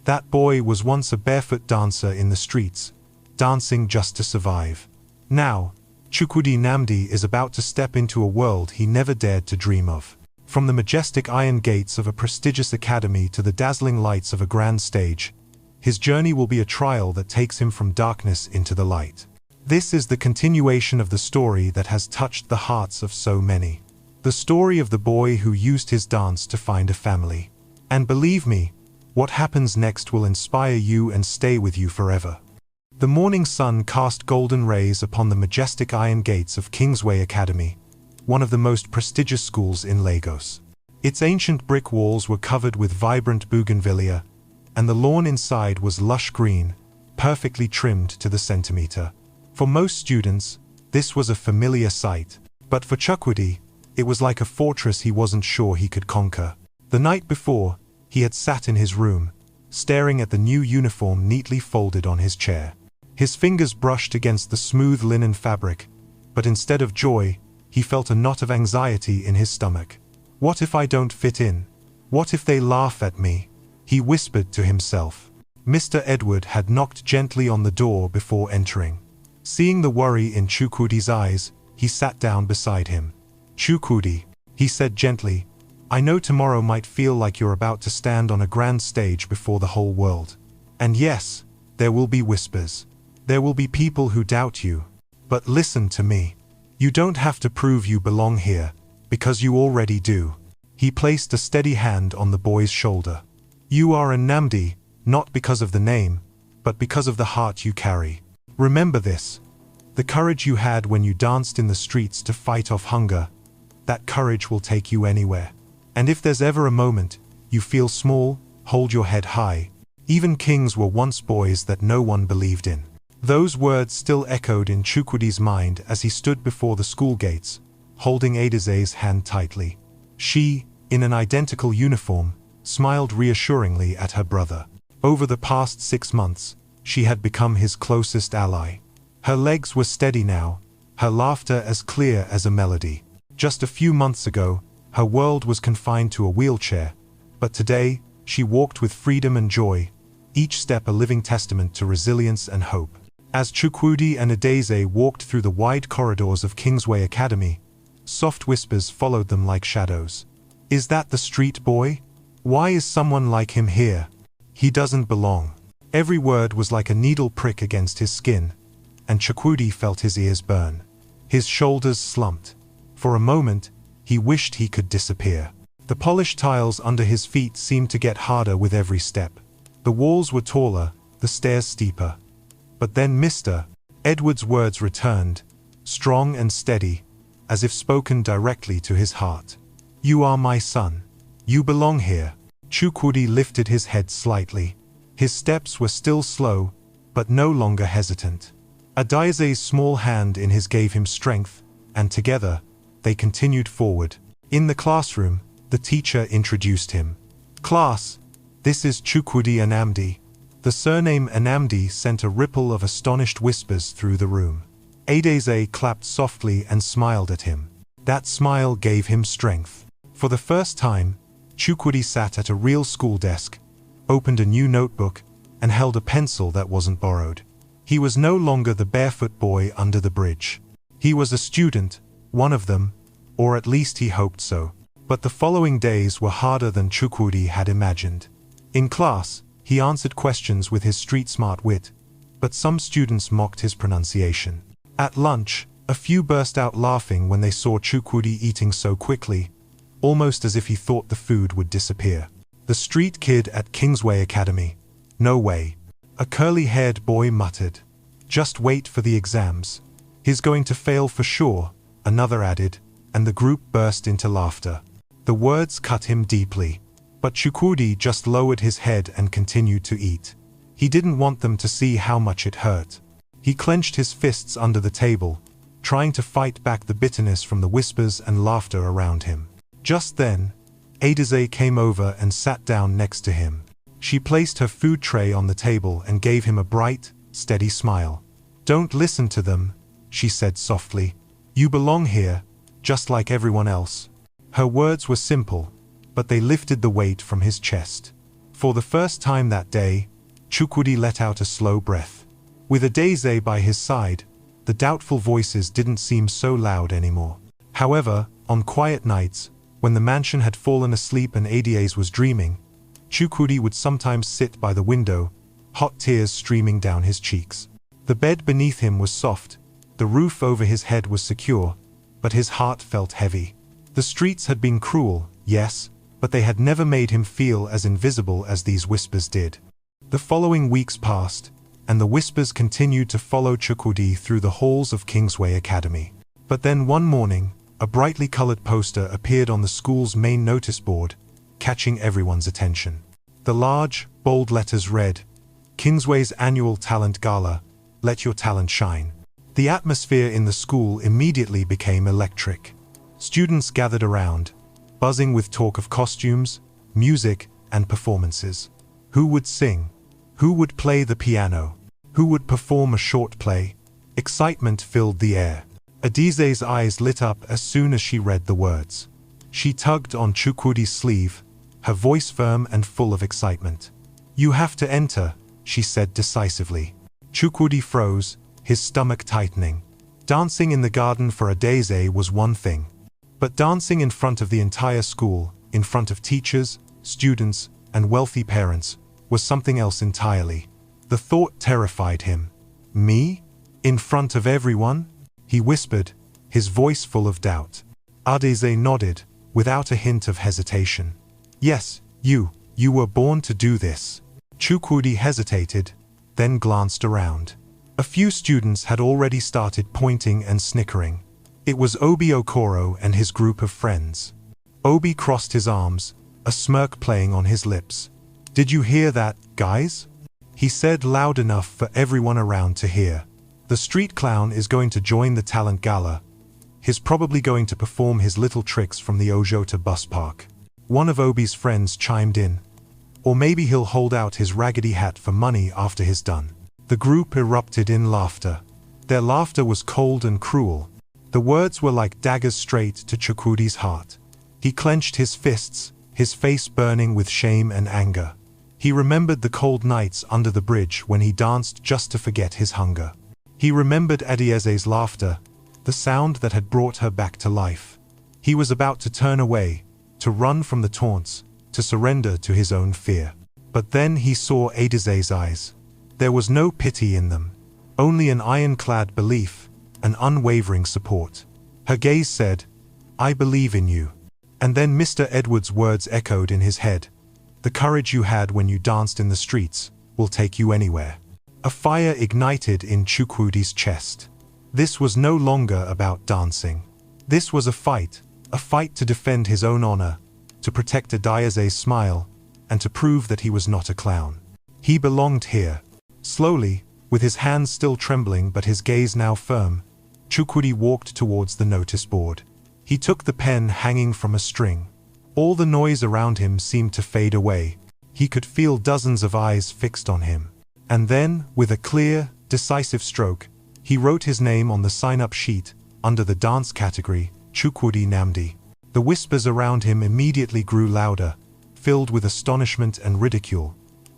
That boy was once a barefoot dancer in the streets, dancing just to survive. Now, Chukwudi Nnamdi is about to step into a world he never dared to dream of. From the majestic iron gates of a prestigious academy to the dazzling lights of a grand stage, his journey will be a trial that takes him from darkness into the light. This is the continuation of the story that has touched the hearts of so many. The story of the boy who used his dance to find a family. And believe me, what happens next will inspire you and stay with you forever. The morning sun cast golden rays upon the majestic iron gates of Kingsway Academy, one of the most prestigious schools in Lagos. Its ancient brick walls were covered with vibrant bougainvillea, and the lawn inside was lush green, perfectly trimmed to the centimeter. For most students, this was a familiar sight, but for Chukwudi, it was like a fortress he wasn't sure he could conquer. The night before, he had sat in his room, staring at the new uniform neatly folded on his chair. His fingers brushed against the smooth linen fabric, but instead of joy, he felt a knot of anxiety in his stomach. What if I don't fit in? What if they laugh at me? He whispered to himself. Mr. Edward had knocked gently on the door before entering. Seeing the worry in Chukwudi's eyes, he sat down beside him. Chukwudi, he said gently, I know tomorrow might feel like you're about to stand on a grand stage before the whole world. And yes, there will be whispers. There will be people who doubt you. But listen to me. You don't have to prove you belong here, because you already do. He placed a steady hand on the boy's shoulder. You are a Nnamdi, not because of the name, but because of the heart you carry. Remember this. The courage you had when you danced in the streets to fight off hunger, that courage will take you anywhere. And if there's ever a moment you feel small, hold your head high. Even kings were once boys that no one believed in. Those words still echoed in Chukwudi's mind as he stood before the school gates, holding Adize's hand tightly. She, in an identical uniform, smiled reassuringly at her brother. Over the past 6 months, she had become his closest ally. Her legs were steady now, her laughter as clear as a melody. Just a few months ago, her world was confined to a wheelchair, but today, she walked with freedom and joy, each step a living testament to resilience and hope. As Chukwudi and Adize walked through the wide corridors of Kingsway Academy, soft whispers followed them like shadows. Is that the street boy? Why is someone like him here? He doesn't belong. Every word was like a needle prick against his skin, and Chukwudi felt his ears burn. His shoulders slumped. For a moment, he wished he could disappear. The polished tiles under his feet seemed to get harder with every step. The walls were taller, the stairs steeper. But then Mr. Edward's words returned, strong and steady, as if spoken directly to his heart. You are my son. You belong here. Chukwudi lifted his head slightly. His steps were still slow, but no longer hesitant. Adize's small hand in his gave him strength, and together, they continued forward. In the classroom, the teacher introduced him. Class, this is Chukwudi Nnamdi. The surname Nnamdi sent a ripple of astonished whispers through the room. Adize clapped softly and smiled at him. That smile gave him strength. For the first time, Chukwudi sat at a real school desk, opened a new notebook, and held a pencil that wasn't borrowed. He was no longer the barefoot boy under the bridge. He was a student, one of them, or at least he hoped so. But the following days were harder than Chukwudi had imagined. In class, he answered questions with his street-smart wit, but some students mocked his pronunciation. At lunch, a few burst out laughing when they saw Chukwudi eating so quickly, almost as if he thought the food would disappear. The street kid at Kingsway Academy. No way. A curly-haired boy muttered. Just wait for the exams. He's going to fail for sure, another added, and the group burst into laughter. The words cut him deeply. But Chukwudi just lowered his head and continued to eat. He didn't want them to see how much it hurt. He clenched his fists under the table, trying to fight back the bitterness from the whispers and laughter around him. Just then, Adize came over and sat down next to him. She placed her food tray on the table and gave him a bright, steady smile. Don't listen to them, she said softly. You belong here, just like everyone else. Her words were simple, but they lifted the weight from his chest. For the first time that day, Chukwudi let out a slow breath. With Adaeze by his side, the doubtful voices didn't seem so loud anymore. However, on quiet nights, when the mansion had fallen asleep and Adaeze was dreaming, Chukwudi would sometimes sit by the window, hot tears streaming down his cheeks. The bed beneath him was soft, the roof over his head was secure, but his heart felt heavy. The streets had been cruel, yes, but they had never made him feel as invisible as these whispers did. The following weeks passed, and the whispers continued to follow Chukwudi through the halls of Kingsway Academy. But then one morning, a brightly colored poster appeared on the school's main notice board, catching everyone's attention. The large, bold letters read, "Kingsway's Annual Talent Gala, let your talent shine." The atmosphere in the school immediately became electric. Students gathered around, buzzing with talk of costumes, music, and performances. Who would sing? Who would play the piano? Who would perform a short play? Excitement filled the air. Adize's eyes lit up as soon as she read the words. She tugged on Chukwudi's sleeve, her voice firm and full of excitement. "You have to enter," she said decisively. Chukwudi froze, his stomach tightening. Dancing in the garden for Adaeze was one thing. But dancing in front of the entire school, in front of teachers, students, and wealthy parents, was something else entirely. The thought terrified him. "Me? In front of everyone?" he whispered, his voice full of doubt. Adaeze nodded, without a hint of hesitation. "Yes, you were born to do this." Chukwudi hesitated, then glanced around. A few students had already started pointing and snickering. It was Obi Okoro and his group of friends. Obi crossed his arms, a smirk playing on his lips. "Did you hear that, guys?" he said loud enough for everyone around to hear. "The street clown is going to join the talent gala. He's probably going to perform his little tricks from the Ojota bus park." One of Obi's friends chimed in. "Or maybe he'll hold out his raggedy hat for money after he's done." The group erupted in laughter. Their laughter was cold and cruel. The words were like daggers straight to Chukwudi's heart. He clenched his fists, his face burning with shame and anger. He remembered the cold nights under the bridge when he danced just to forget his hunger. He remembered Adieze's laughter, the sound that had brought her back to life. He was about to turn away, to run from the taunts, to surrender to his own fear. But then he saw Adieze's eyes. There was no pity in them, only an ironclad belief, an unwavering support. Her gaze said, "I believe in you." And then Mr. Edwards' words echoed in his head. "The courage you had when you danced in the streets will take you anywhere." A fire ignited in Chukwudi's chest. This was no longer about dancing. This was a fight to defend his own honor, to protect Adieze's smile, and to prove that he was not a clown. He belonged here. Slowly, with his hands still trembling but his gaze now firm, Chukwudi walked towards the notice board. He took the pen hanging from a string. All the noise around him seemed to fade away. He could feel dozens of eyes fixed on him. And then, with a clear, decisive stroke, he wrote his name on the sign-up sheet, under the dance category, Chukwudi Namdi. The whispers around him immediately grew louder, filled with astonishment and ridicule.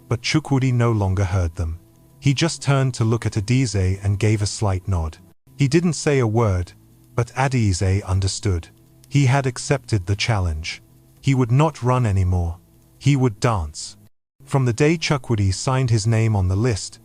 But Chukwudi no longer heard them. He just turned to look at Adieze and gave a slight nod. He didn't say a word, but Adieze understood. He had accepted the challenge. He would not run anymore. He would dance. From the day Chukwudi signed his name on the list,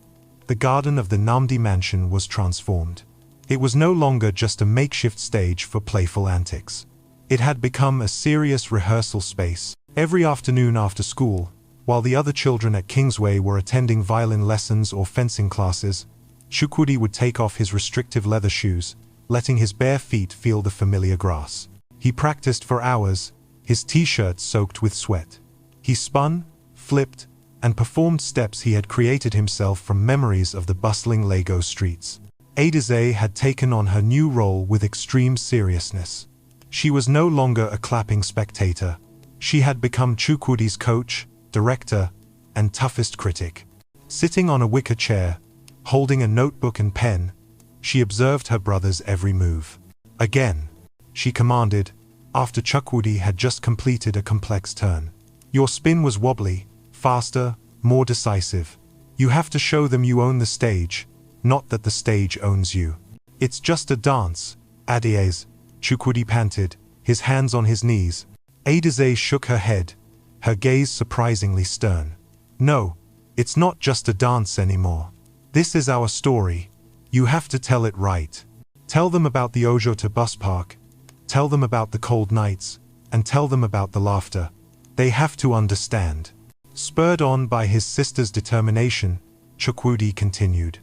the garden of the Namdi mansion was transformed. It was no longer just a makeshift stage for playful antics. It had become a serious rehearsal space. Every afternoon after school, while the other children at Kingsway were attending violin lessons or fencing classes, Chukwudi would take off his restrictive leather shoes, letting his bare feet feel the familiar grass. He practiced for hours, his t-shirt soaked with sweat. He spun, flipped, and performed steps he had created himself from memories of the bustling Lagos streets. Adieze had taken on her new role with extreme seriousness. She was no longer a clapping spectator. She had become Chukwudi's coach, director, and toughest critic. Sitting on a wicker chair, holding a notebook and pen, she observed her brother's every move. "Again," she commanded, after Chukwudi had just completed a complex turn. "Your spin was wobbly, faster, more decisive. You have to show them you own the stage, not that the stage owns you. It's just a dance, Adeze, Chukwudi panted, his hands on his knees. Adeze shook her head, her gaze surprisingly stern. No, it's not just a dance anymore. This is our story. You have to tell it right. Tell them about the Ojota bus park, tell them about the cold nights, and tell them about the laughter. They have to understand. Spurred on by his sister's determination, Chukwudi continued.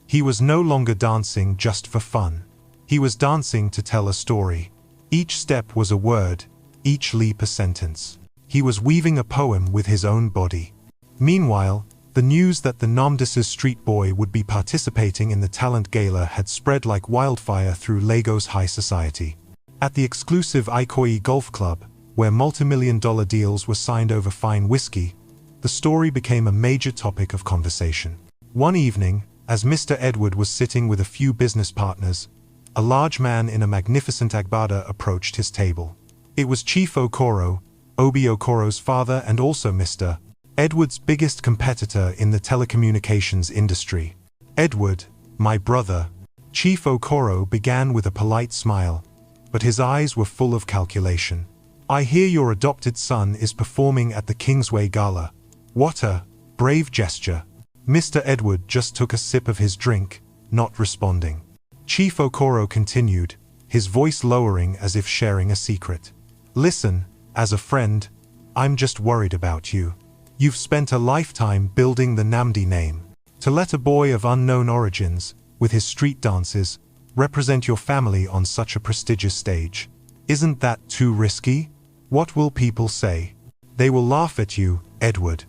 He was no longer dancing just for fun. He was dancing to tell a story. Each step was a word, each leap a sentence. He was weaving a poem with his own body. Meanwhile, the news that the Namdas's street boy would be participating in the talent gala had spread like wildfire through Lagos high society. At the exclusive Ikoyi Golf Club, where multi-million-dollar deals were signed over fine whiskey, the story became a major topic of conversation. One evening, as Mr. Edward was sitting with a few business partners, a large man in a magnificent agbada approached his table. It was Chief Okoro, Obi Okoro's father and also Mr. Edward's biggest competitor in the telecommunications industry. Edward, my brother. Chief Okoro began with a polite smile, but his eyes were full of calculation. I hear your adopted son is performing at the Kingsway Gala. What a brave gesture. Mr. Edward just took a sip of his drink, not responding. Chief Okoro continued, his voice lowering as if sharing a secret. Listen, as a friend, I'm just worried about you. You've spent a lifetime building the Namdi name. To let a boy of unknown origins, with his street dances, represent your family on such a prestigious stage. Isn't that too risky? What will people say? They will laugh at you, Edward.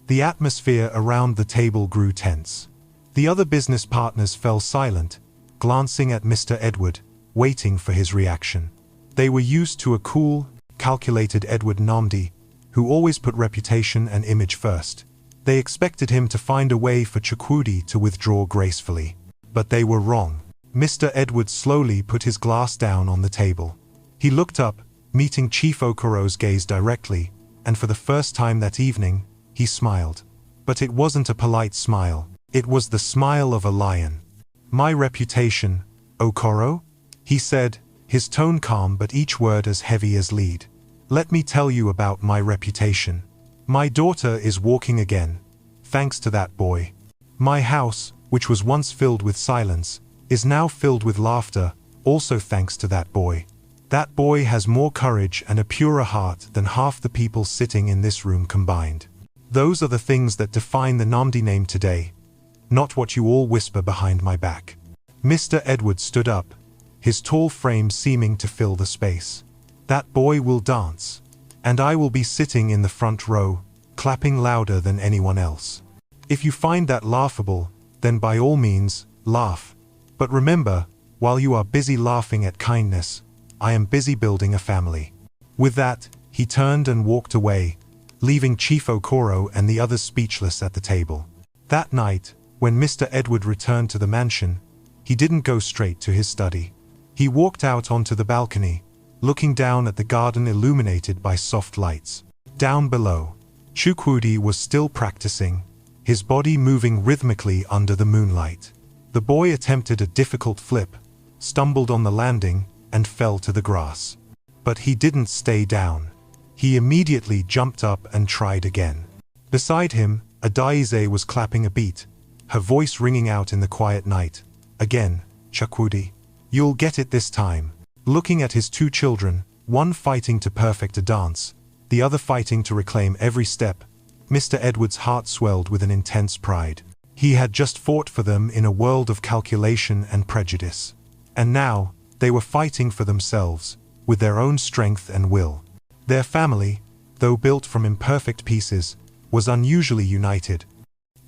The atmosphere around the table grew tense. The other business partners fell silent, glancing at Mr. Edward, waiting for his reaction. They were used to a cool, calculated Edward Namdi, who always put reputation and image first. They expected him to find a way for Chukwudi to withdraw gracefully. But they were wrong. Mr. Edward slowly put his glass down on the table. He looked up, meeting Chief Okoro's gaze directly, and for the first time that evening, he smiled. But it wasn't a polite smile. It was the smile of a lion. My reputation, Okoro? He said, his tone calm but each word as heavy as lead. Let me tell you about my reputation. My daughter is walking again, thanks to that boy. My house, which was once filled with silence, is now filled with laughter, also thanks to that boy. That boy has more courage and a purer heart than half the people sitting in this room combined. Those are the things that define the Namdi name today, not what you all whisper behind my back. Mr. Edward stood up, his tall frame seeming to fill the space. That boy will dance, and I will be sitting in the front row, clapping louder than anyone else. If you find that laughable, then by all means, laugh. But remember, while you are busy laughing at kindness, I am busy building a family. With that, he turned and walked away, leaving Chief Okoro and the others speechless at the table. That night, when Mr. Edward returned to the mansion, he didn't go straight to his study. He walked out onto the balcony, looking down at the garden illuminated by soft lights. Down below, Chukwudi was still practicing, his body moving rhythmically under the moonlight. The boy attempted a difficult flip, stumbled on the landing, and fell to the grass. But he didn't stay down. He immediately jumped up and tried again. Beside him, Adaize was clapping a beat, her voice ringing out in the quiet night. Again, Chukwudi. You'll get it this time. Looking at his two children, one fighting to perfect a dance, the other fighting to reclaim every step, Mr. Edward's heart swelled with an intense pride. He had just fought for them in a world of calculation and prejudice. And now, they were fighting for themselves, with their own strength and will. Their family, though built from imperfect pieces, was unusually united.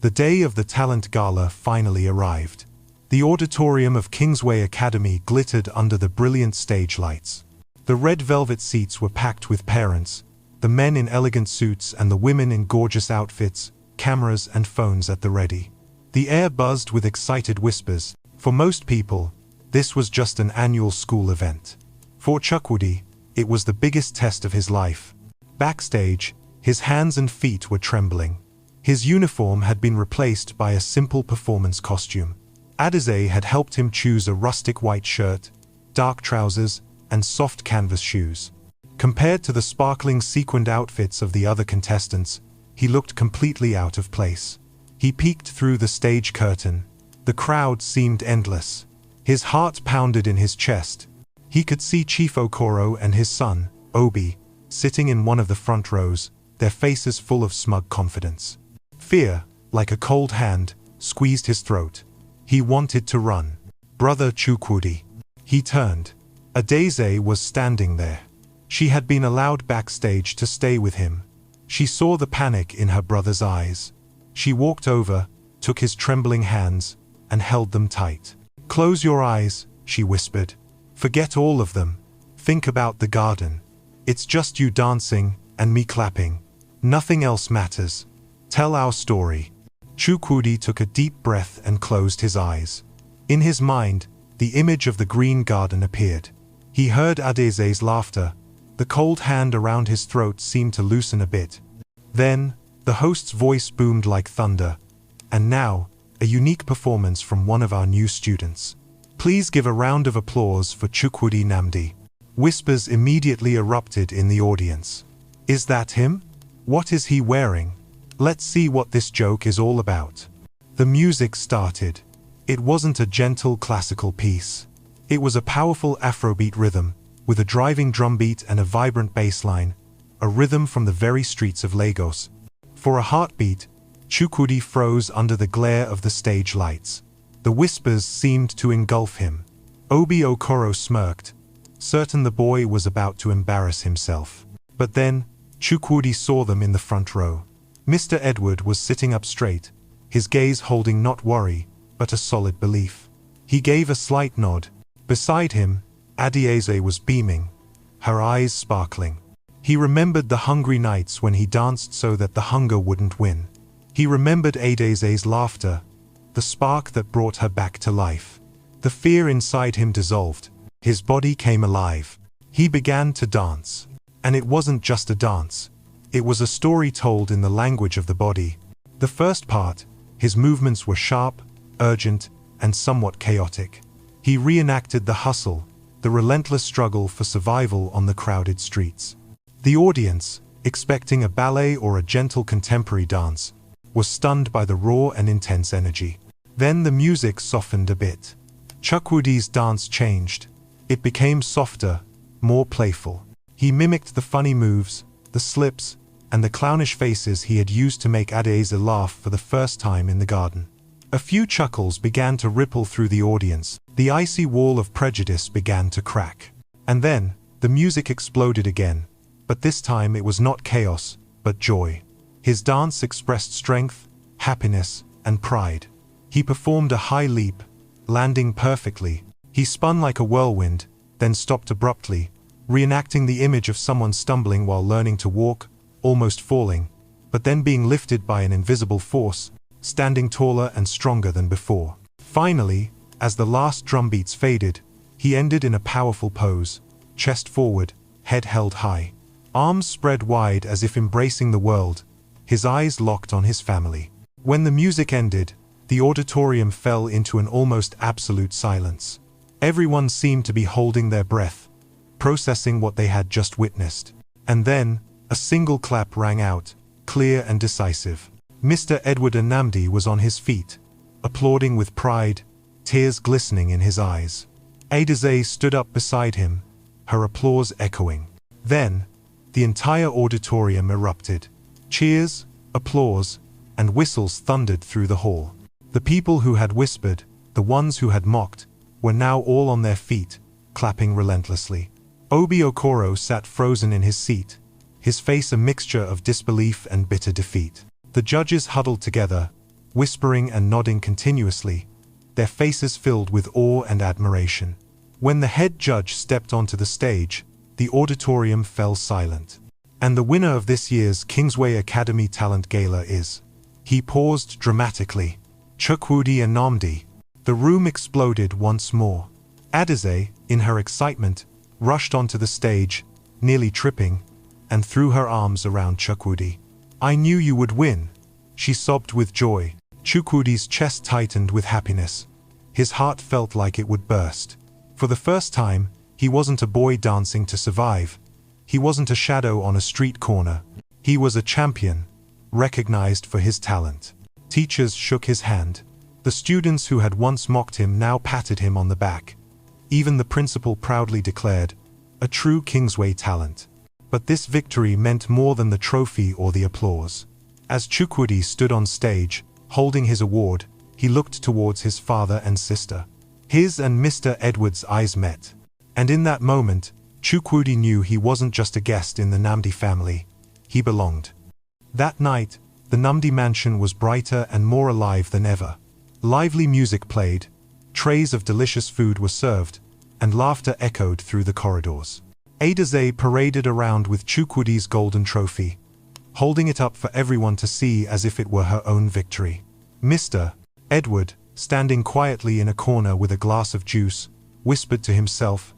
The day of the talent gala finally arrived. The auditorium of Kingsway Academy glittered under the brilliant stage lights. The red velvet seats were packed with parents, the men in elegant suits and the women in gorgeous outfits, cameras and phones at the ready. The air buzzed with excited whispers. For most people, this was just an annual school event. For Chukwudi, it was the biggest test of his life. Backstage, His hands and feet were trembling. His uniform had been replaced by a simple performance costume. Adesai had helped him choose a rustic white shirt, dark trousers, and soft canvas shoes. Compared to the sparkling sequined outfits of the other contestants, he looked completely out of place. He peeked through the stage curtain. The crowd seemed endless. His heart pounded in his chest. He could see Chief Okoro and his son, Obi, sitting in one of the front rows, their faces full of smug confidence. Fear, like a cold hand, squeezed his throat. He wanted to run. Brother Chukwudi. He turned. Adesai was standing there. She had been allowed backstage to stay with him. She saw the panic in her brother's eyes. She walked over, took his trembling hands, and held them tight. "Close your eyes," she whispered. "Forget all of them. Think about the garden. It's just you dancing, and me clapping. Nothing else matters. Tell our story." Chukwudi took a deep breath and closed his eyes. In his mind, the image of the green garden appeared. He heard Adesai's laughter. The cold hand around his throat seemed to loosen a bit. Then, the host's voice boomed like thunder. "And now, a unique performance from one of our new students. Please give a round of applause for Chukwudi Namdi." Whispers immediately erupted in the audience. "Is that him? What is he wearing? Let's see what this joke is all about." The music started. It wasn't a gentle classical piece. It was a powerful Afrobeat rhythm, with a driving drumbeat and a vibrant bass line, a rhythm from the very streets of Lagos. For a heartbeat, Chukwudi froze under the glare of the stage lights. The whispers seemed to engulf him. Obi Okoro smirked, certain the boy was about to embarrass himself. But then, Chukwudi saw them in the front row. Mr. Edward was sitting up straight, his gaze holding not worry, but a solid belief. He gave a slight nod. Beside him, Adesai was beaming, her eyes sparkling. He remembered the hungry nights when he danced so that the hunger wouldn't win. He remembered Adesai's laughter, the spark that brought her back to life. The fear inside him dissolved. His body came alive. He began to dance. And it wasn't just a dance. It was a story told in the language of the body. The first part, his movements were sharp, urgent, and somewhat chaotic. He reenacted the hustle, the relentless struggle for survival on the crowded streets. The audience, expecting a ballet or a gentle contemporary dance, was stunned by the raw and intense energy. Then the music softened a bit. Chukwudi's dance changed. It became softer, more playful. He mimicked the funny moves, the slips, and the clownish faces he had used to make Adesai laugh for the first time in the garden. A few chuckles began to ripple through the audience. The icy wall of prejudice began to crack. And then, the music exploded again. But this time it was not chaos, but joy. His dance expressed strength, happiness, and pride. He performed a high leap, landing perfectly. He spun like a whirlwind, then stopped abruptly, reenacting the image of someone stumbling while learning to walk, almost falling, but then being lifted by an invisible force, standing taller and stronger than before. Finally, as the last drum beats faded, he ended in a powerful pose, chest forward, head held high, arms spread wide as if embracing the world, his eyes locked on his family. When the music ended, the auditorium fell into an almost absolute silence. Everyone seemed to be holding their breath, processing what they had just witnessed. And then, a single clap rang out, clear and decisive. Mr. Edward Namdi was on his feet, applauding with pride, tears glistening in his eyes. Adesai stood up beside him, her applause echoing. Then, the entire auditorium erupted. Cheers, applause, and whistles thundered through the hall. The people who had whispered, the ones who had mocked, were now all on their feet, clapping relentlessly. Obi Okoro sat frozen in his seat, his face a mixture of disbelief and bitter defeat. The judges huddled together, whispering and nodding continuously, their faces filled with awe and admiration. When the head judge stepped onto the stage, the auditorium fell silent. And the winner of this year's Kingsway Academy Talent Gala is... He paused dramatically. Chukwudi Namdi. The room exploded once more. Adesai, in her excitement, rushed onto the stage, nearly tripping, and threw her arms around Chukwudi. "I knew you would win," she sobbed with joy. Chukwudi's chest tightened with happiness. His heart felt like it would burst. For the first time, he wasn't a boy dancing to survive. He wasn't a shadow on a street corner. He was a champion, recognized for his talent. Teachers shook his hand. The students who had once mocked him now patted him on the back. Even the principal proudly declared, "A true Kingsway talent." But this victory meant more than the trophy or the applause. As Chukwudi stood on stage, holding his award, he looked towards his father and sister. His and Mr. Edward's eyes met. And in that moment, Chukwudi knew he wasn't just a guest in the Namdi family. He belonged. That night, the Namdi mansion was brighter and more alive than ever. Lively music played, trays of delicious food were served, and laughter echoed through the corridors. Adaze paraded around with Chukwudi's golden trophy, holding it up for everyone to see as if it were her own victory. Mr. Edward, standing quietly in a corner with a glass of juice, whispered to himself,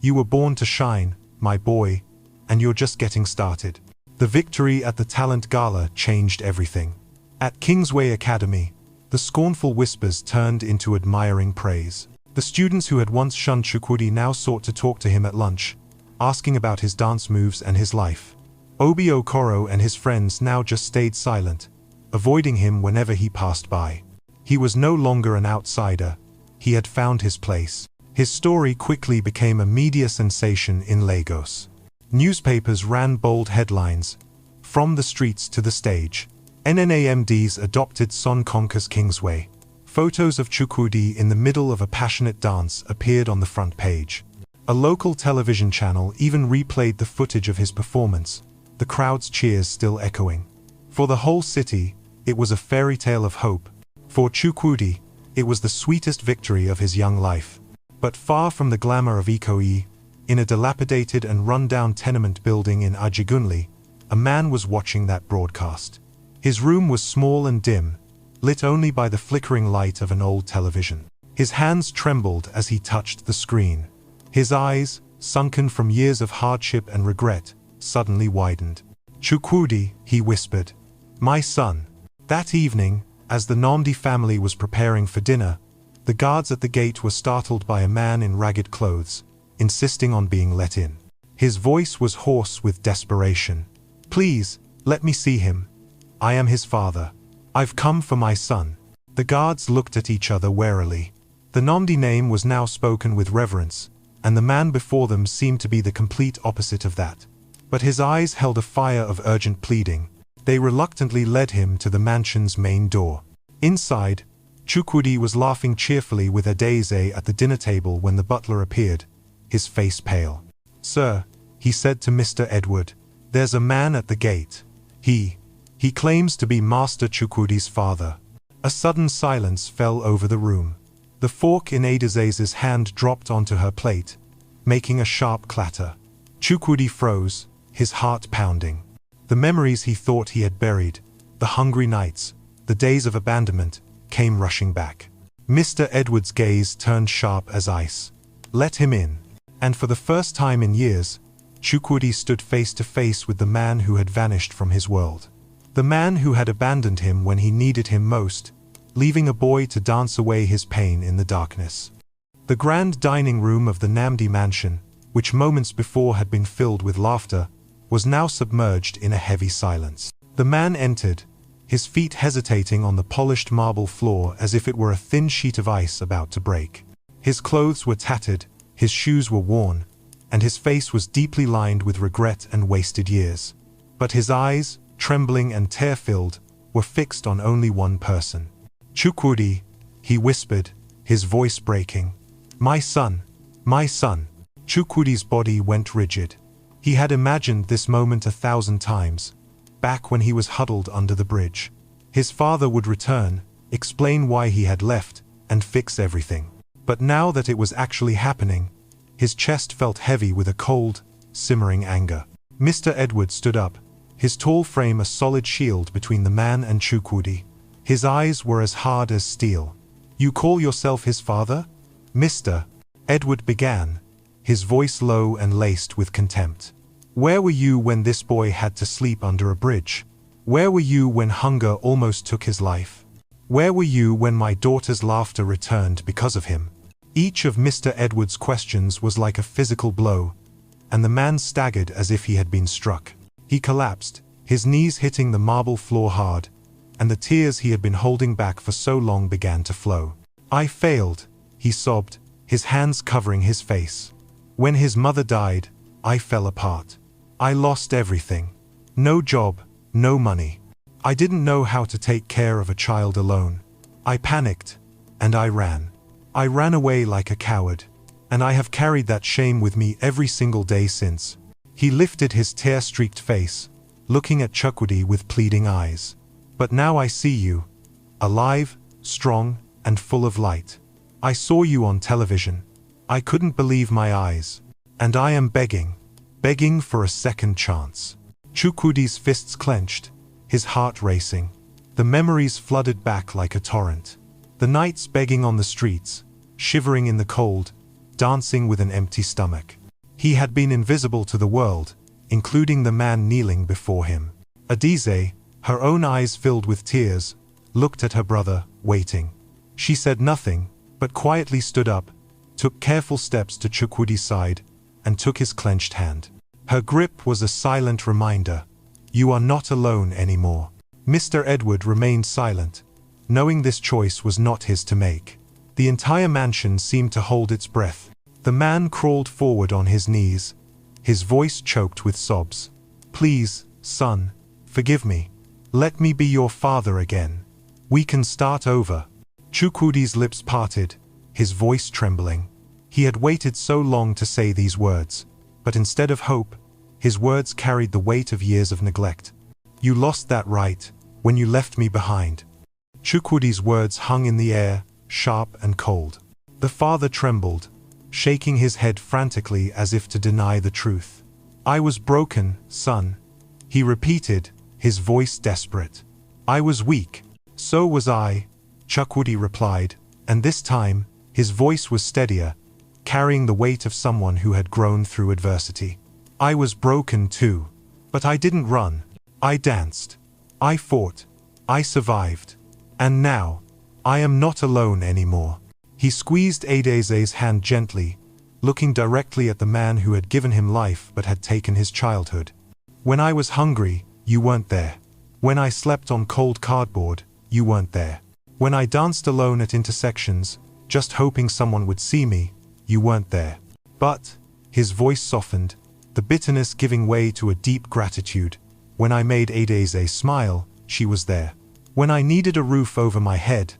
"You were born to shine, my boy, and you're just getting started." The victory at the Talent Gala changed everything. At Kingsway Academy, the scornful whispers turned into admiring praise. The students who had once shunned Chukwudi now sought to talk to him at lunch, asking about his dance moves and his life. Obi Okoro and his friends now just stayed silent, avoiding him whenever he passed by. He was no longer an outsider. He had found his place. His story quickly became a media sensation in Lagos. Newspapers ran bold headlines, "From the streets to the stage. NNAMD's adopted son conquers Kingsway." Photos of Chukwudi in the middle of a passionate dance appeared on the front page. A local television channel even replayed the footage of his performance, the crowd's cheers still echoing. For the whole city, it was a fairy tale of hope. For Chukwudi, it was the sweetest victory of his young life. But far from the glamour of Ikoyi, in a dilapidated and run-down tenement building in Ajigunle, a man was watching that broadcast. His room was small and dim, lit only by the flickering light of an old television. His hands trembled as he touched the screen. His eyes, sunken from years of hardship and regret, suddenly widened. "Chukwudi," he whispered, "my son." That evening, as the Namdi family was preparing for dinner, the guards at the gate were startled by a man in ragged clothes, insisting on being let in. His voice was hoarse with desperation. "Please, let me see him. I am his father. I've come for my son." The guards looked at each other warily. The Namdi name was now spoken with reverence, and the man before them seemed to be the complete opposite of that. But his eyes held a fire of urgent pleading. They reluctantly led him to the mansion's main door. Inside, Chukwudi was laughing cheerfully with Adaze at the dinner table when the butler appeared, his face pale. "Sir," he said to Mr. Edward, "there's a man at the gate. He claims to be Master Chukwudi's father." A sudden silence fell over the room. The fork in Adaze's hand dropped onto her plate, making a sharp clatter. Chukwudi froze, his heart pounding. The memories he thought he had buried, the hungry nights, the days of abandonment, came rushing back. Mr. Edward's gaze turned sharp as ice. "Let him in." And for the first time in years, Chukwudi stood face to face with the man who had vanished from his world. The man who had abandoned him when he needed him most, leaving a boy to dance away his pain in the darkness. The grand dining room of the Namdi mansion, which moments before had been filled with laughter, was now submerged in a heavy silence. The man entered, his feet hesitating on the polished marble floor as if it were a thin sheet of ice about to break. His clothes were tattered, his shoes were worn, and his face was deeply lined with regret and wasted years. But his eyes, trembling and tear-filled, were fixed on only one person. "Chukwudi," he whispered, his voice breaking. My son. My son." Chukwudi's body went rigid. He had imagined this moment 1,000 times, back when he was huddled under the bridge. His father would return, explain why he had left, and fix everything. But now that it was actually happening, his chest felt heavy with a cold, simmering anger. Mr. Edward stood up, his tall frame a solid shield between the man and Chukwudi. His eyes were as hard as steel. "You call yourself his father?" Mr. Edward began, his voice low and laced with contempt. Where were you when this boy had to sleep under a bridge? Where were you when hunger almost took his life? Where were you when my daughter's laughter returned because of him? Each of Mr. Edward's questions was like a physical blow, and the man staggered as if he had been struck. He collapsed, his knees hitting the marble floor hard, and the tears he had been holding back for so long began to flow. I failed, he sobbed, his hands covering his face. When his mother died, I fell apart. I lost everything. No job, no money. I didn't know how to take care of a child alone. I panicked, and I ran. I ran away like a coward, and I have carried that shame with me every single day since. He lifted his tear-streaked face, looking at Chukwudi with pleading eyes. But now I see you, alive, strong, and full of light. I saw you on television. I couldn't believe my eyes. And I am begging for a second chance. Chukwudi's fists clenched, his heart racing. The memories flooded back like a torrent. The nights begging on the streets, shivering in the cold, dancing with an empty stomach. He had been invisible to the world, including the man kneeling before him. Adize, her own eyes filled with tears, looked at her brother, waiting. She said nothing, but quietly stood up, took careful steps to Chukwudi's side, and took his clenched hand. Her grip was a silent reminder. You are not alone anymore. Mr. Edward remained silent, knowing this choice was not his to make. The entire mansion seemed to hold its breath. The man crawled forward on his knees, his voice choked with sobs. Please, son, forgive me. Let me be your father again. We can start over. Chukwudi's lips parted, his voice trembling. He had waited so long to say these words, but instead of hope, his words carried the weight of years of neglect. You lost that right when you left me behind. Chukwudi's words hung in the air, sharp and cold. The father trembled, shaking his head frantically as if to deny the truth. I was broken, son, he repeated, his voice desperate. I was weak. So was I, Chukwudi replied, and this time, his voice was steadier, carrying the weight of someone who had grown through adversity. I was broken too, but I didn't run. I danced. I fought. I survived. And now, I am not alone anymore. He squeezed Adize's hand gently, looking directly at the man who had given him life but had taken his childhood. When I was hungry, you weren't there. When I slept on cold cardboard, you weren't there. When I danced alone at intersections, just hoping someone would see me, you weren't there. But, his voice softened, the bitterness giving way to a deep gratitude. When I made Adize smile, she was there. When I needed a roof over my head,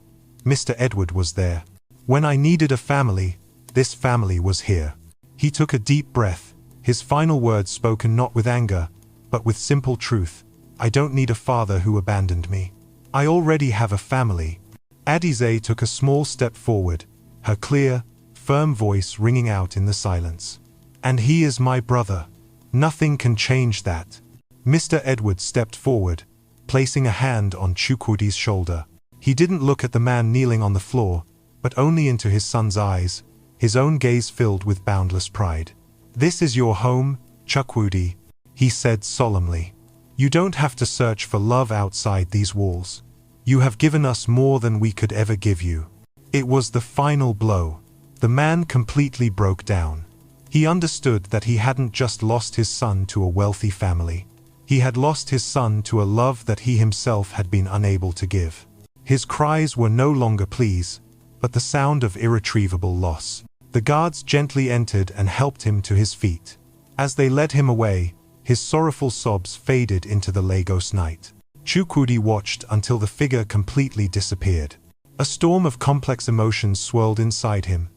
Mr. Edward was there. When I needed a family, this family was here. He took a deep breath, his final words spoken not with anger, but with simple truth. I don't need a father who abandoned me. I already have a family. Adize took a small step forward, her clear, firm voice ringing out in the silence. And he is my brother. Nothing can change that. Mr. Edward stepped forward, placing a hand on Chukwudi's shoulder. He didn't look at the man kneeling on the floor, but only into his son's eyes, his own gaze filled with boundless pride. This is your home, Chukwudi, he said solemnly. You don't have to search for love outside these walls. You have given us more than we could ever give you. It was the final blow. The man completely broke down. He understood that he hadn't just lost his son to a wealthy family. He had lost his son to a love that he himself had been unable to give. His cries were no longer pleas, but the sound of irretrievable loss. The guards gently entered and helped him to his feet. As they led him away, his sorrowful sobs faded into the Lagos night. Chukwudi watched until the figure completely disappeared. A storm of complex emotions swirled inside him.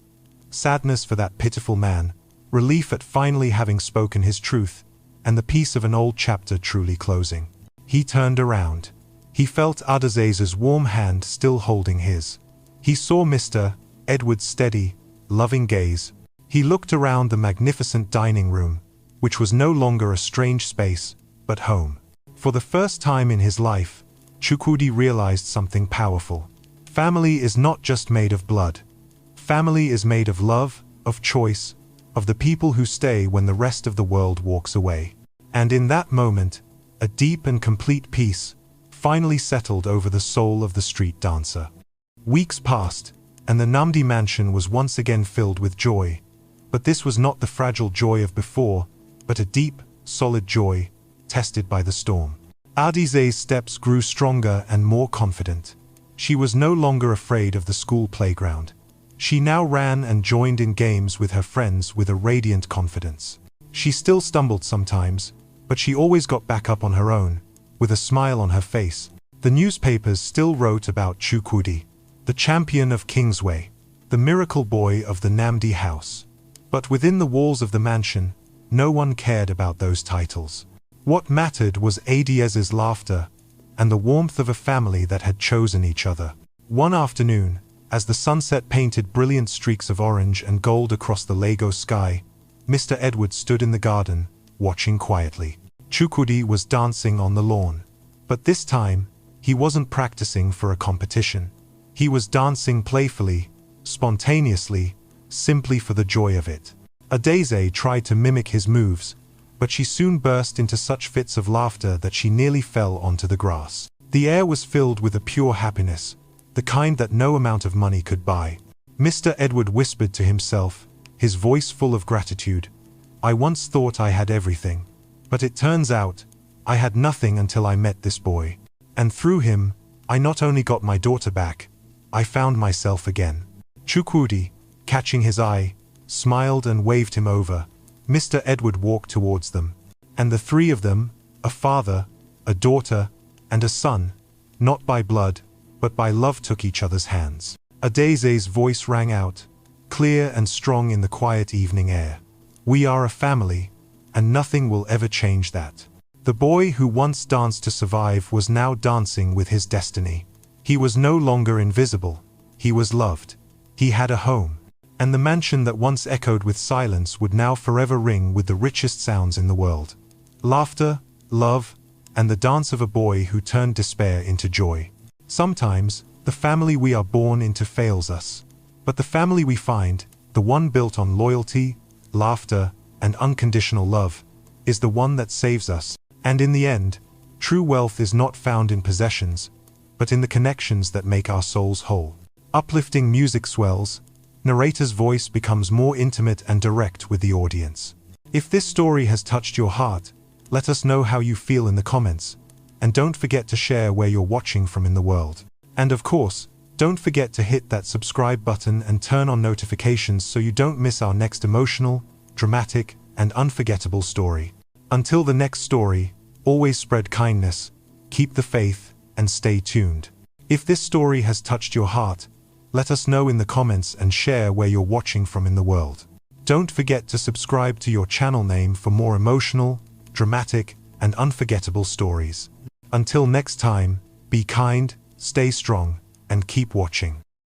Sadness for that pitiful man, relief at finally having spoken his truth, and the peace of an old chapter truly closing. He turned around. He felt Adize's warm hand still holding his. He saw Mr. Edward's steady, loving gaze. He looked around the magnificent dining room, which was no longer a strange space, but home. For the first time in his life, Chukwudi realized something powerful. Family is not just made of blood. Family is made of love, of choice, of the people who stay when the rest of the world walks away. And in that moment, a deep and complete peace finally settled over the soul of the street dancer. Weeks passed, and the Namdi mansion was once again filled with joy. But this was not the fragile joy of before, but a deep, solid joy, tested by the storm. Adize's steps grew stronger and more confident. She was no longer afraid of the school playground. She now ran and joined in games with her friends with a radiant confidence. She still stumbled sometimes, but she always got back up on her own, with a smile on her face. The newspapers still wrote about Chukwudi, the champion of Kingsway, the miracle boy of the Namdi house. But within the walls of the mansion, no one cared about those titles. What mattered was Adize's laughter and the warmth of a family that had chosen each other. One afternoon, as the sunset painted brilliant streaks of orange and gold across the Lagos sky, Mr. Edward stood in the garden, watching quietly. Chukwudi was dancing on the lawn. But this time, he wasn't practicing for a competition. He was dancing playfully, spontaneously, simply for the joy of it. Adize tried to mimic his moves, but she soon burst into such fits of laughter that she nearly fell onto the grass. The air was filled with a pure happiness, the kind that no amount of money could buy. Mr. Edward whispered to himself, his voice full of gratitude, "I once thought I had everything, but it turns out, I had nothing until I met this boy. And through him, I not only got my daughter back, I found myself again." Chukwudi, catching his eye, smiled and waved him over. Mr. Edward walked towards them, and the three of them, a father, a daughter, and a son, not by blood, but by love, took each other's hands. Adize's voice rang out, clear and strong in the quiet evening air. "We are a family, and nothing will ever change that." The boy who once danced to survive was now dancing with his destiny. He was no longer invisible. He was loved. He had a home. And the mansion that once echoed with silence would now forever ring with the richest sounds in the world. Laughter, love, and the dance of a boy who turned despair into joy. Sometimes, the family we are born into fails us. But the family we find, the one built on loyalty, laughter, and unconditional love, is the one that saves us. And in the end, true wealth is not found in possessions, but in the connections that make our souls whole. Uplifting music swells. Narrator's voice becomes more intimate and direct with the audience. If this story has touched your heart, let us know how you feel in the comments. And don't forget to share where you're watching from in the world. And of course, don't forget to hit that subscribe button and turn on notifications so you don't miss our next emotional, dramatic, and unforgettable story. Until the next story, always spread kindness, keep the faith, and stay tuned. If this story has touched your heart, let us know in the comments and share where you're watching from in the world. Don't forget to subscribe to your channel name for more emotional, dramatic, and unforgettable stories. Until next time, be kind, stay strong, and keep watching.